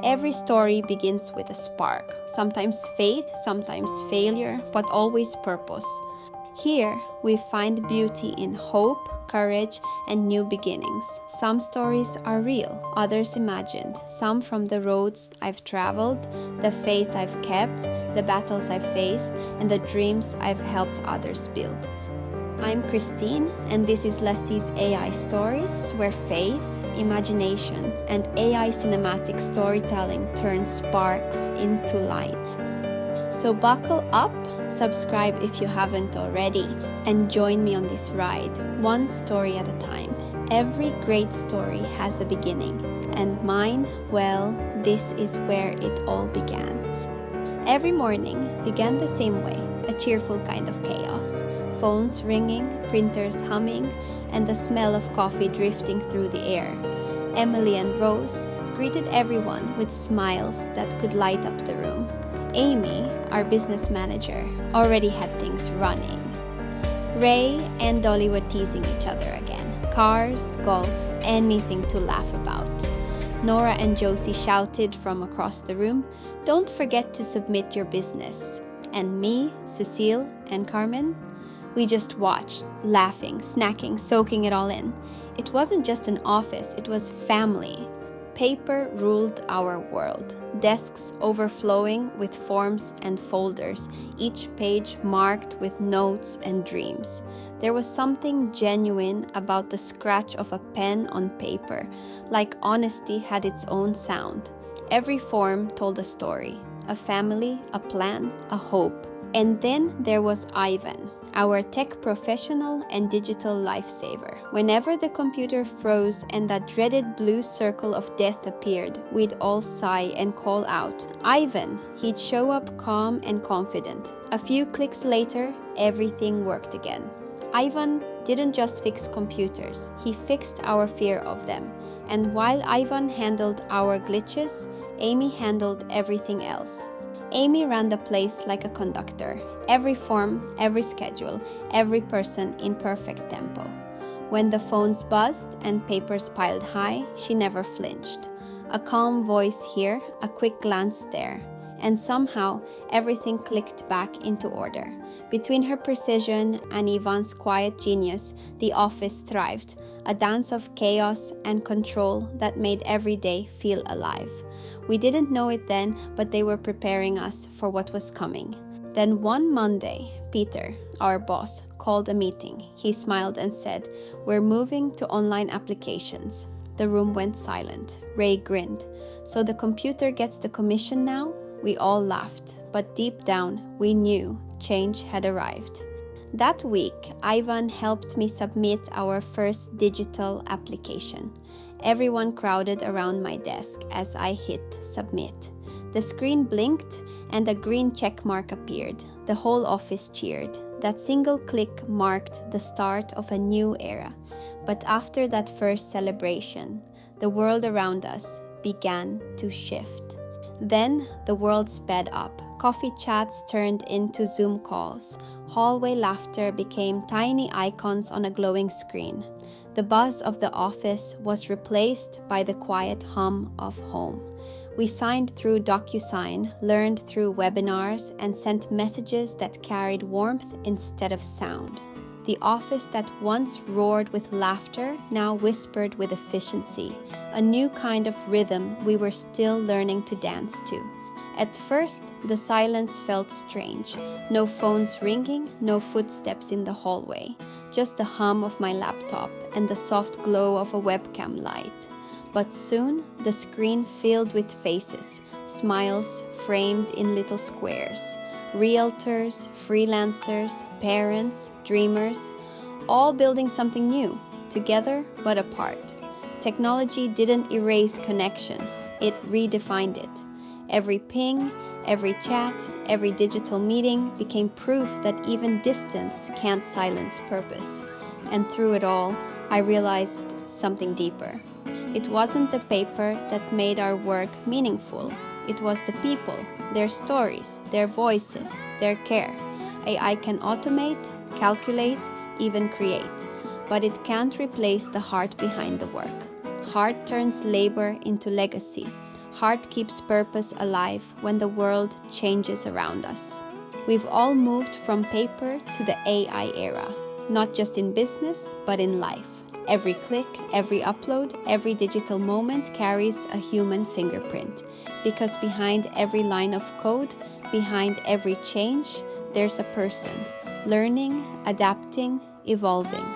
Every story begins with a spark, sometimes faith, sometimes failure, but always purpose. Here, we find beauty in hope, courage, and new beginnings. Some stories are real, others imagined, some from the roads I've traveled, the faith I've kept, the battles I've faced, and the dreams I've helped others build. I'm Christine, and this is Leslie's AI Stories, where faith, imagination, and AI cinematic storytelling turn sparks into light. So buckle up, subscribe if you haven't already, and join me on this ride, one story at a time. Every great story has a beginning, and mine, well, this is where it all began. Every morning began the same way, a cheerful kind of chaos. Phones ringing, printers humming, and the smell of coffee drifting through the air. Emily and Rose greeted everyone with smiles that could light up the room. Amy, our business manager, already had things running. Ray and Dolly were teasing each other again. Cars, golf, anything to laugh about. Nora and Josie shouted from across the room, "Don't forget to submit your business." And me, Cecile, and Carmen, we just watched, laughing, snacking, soaking it all in. It wasn't just an office, it was family. Paper ruled our world. Desks overflowing with forms and folders, each page marked with notes and dreams. There was something genuine about the scratch of a pen on paper, like honesty had its own sound. Every form told a story, a family, a plan, a hope. And then there was Ivan, our tech professional and digital lifesaver. Whenever the computer froze and that dreaded blue circle of death appeared, we'd all sigh and call out, "Ivan!" He'd show up calm and confident. A few clicks later, everything worked again. Ivan didn't just fix computers, he fixed our fear of them. And while Ivan handled our glitches, Amy handled everything else. Amy ran the place like a conductor. Every form, every schedule, every person in perfect tempo. When the phones buzzed and papers piled high, she never flinched. A calm voice here, a quick glance there. And somehow, everything clicked back into order. Between her precision and Ivan's quiet genius, the office thrived, a dance of chaos and control that made every day feel alive. We didn't know it then, but they were preparing us for what was coming. Then one Monday, Peter, our boss, called a meeting. He smiled and said, "We're moving to online applications." The room went silent. Ray grinned. "So the computer gets the commission now?" We all laughed, but deep down, we knew change had arrived. That week, Ivan helped me submit our first digital application. Everyone crowded around my desk as I hit submit. The screen blinked and a green check mark appeared. The whole office cheered. That single click marked the start of a new era. But after that first celebration, the world around us began to shift. Then the world sped up. Coffee chats turned into Zoom calls. Hallway laughter became tiny icons on a glowing screen. The buzz of the office was replaced by the quiet hum of home. We signed through DocuSign, learned through webinars, and sent messages that carried warmth instead of sound. The office that once roared with laughter now whispered with efficiency, a new kind of rhythm we were still learning to dance to. At first, the silence felt strange. No phones ringing, no footsteps in the hallway. Just the hum of my laptop and the soft glow of a webcam light. But soon, the screen filled with faces, smiles framed in little squares. Realtors, freelancers, parents, dreamers, all building something new, together but apart. Technology didn't erase connection, it redefined it. Every ping, every chat, every digital meeting became proof that even distance can't silence purpose. And through it all, I realized something deeper. It wasn't the paper that made our work meaningful. It was the people, their stories, their voices, their care. AI can automate, calculate, even create, but it can't replace the heart behind the work. Heart turns labor into legacy. heart keeps purpose alive when the world changes around us. We've all moved from paper to the AI era, not just in business, but in life. Every click, every upload, every digital moment carries a human fingerprint, because behind every line of code, behind every change, there's a person, learning, adapting, evolving.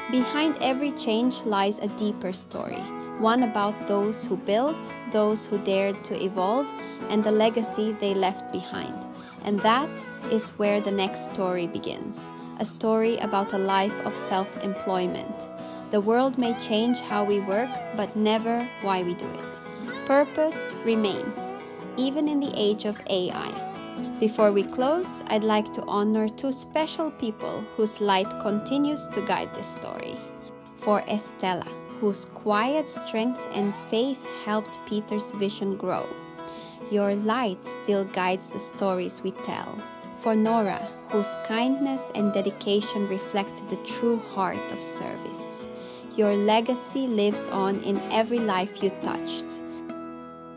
Behind every change lies a deeper story, one about those who built, those who dared to evolve, and the legacy they left behind. And that is where the next story begins, a story about a life of self-employment. The world may change how we work, but never why we do it. Purpose remains, even in the age of AI. Before we close, I'd like to honor two special people whose light continues to guide this story. For Estella, whose quiet strength and faith helped Peter's vision grow. Your light still guides the stories we tell. For Nora, whose kindness and dedication reflect the true heart of service. Your legacy lives on in every life you touched.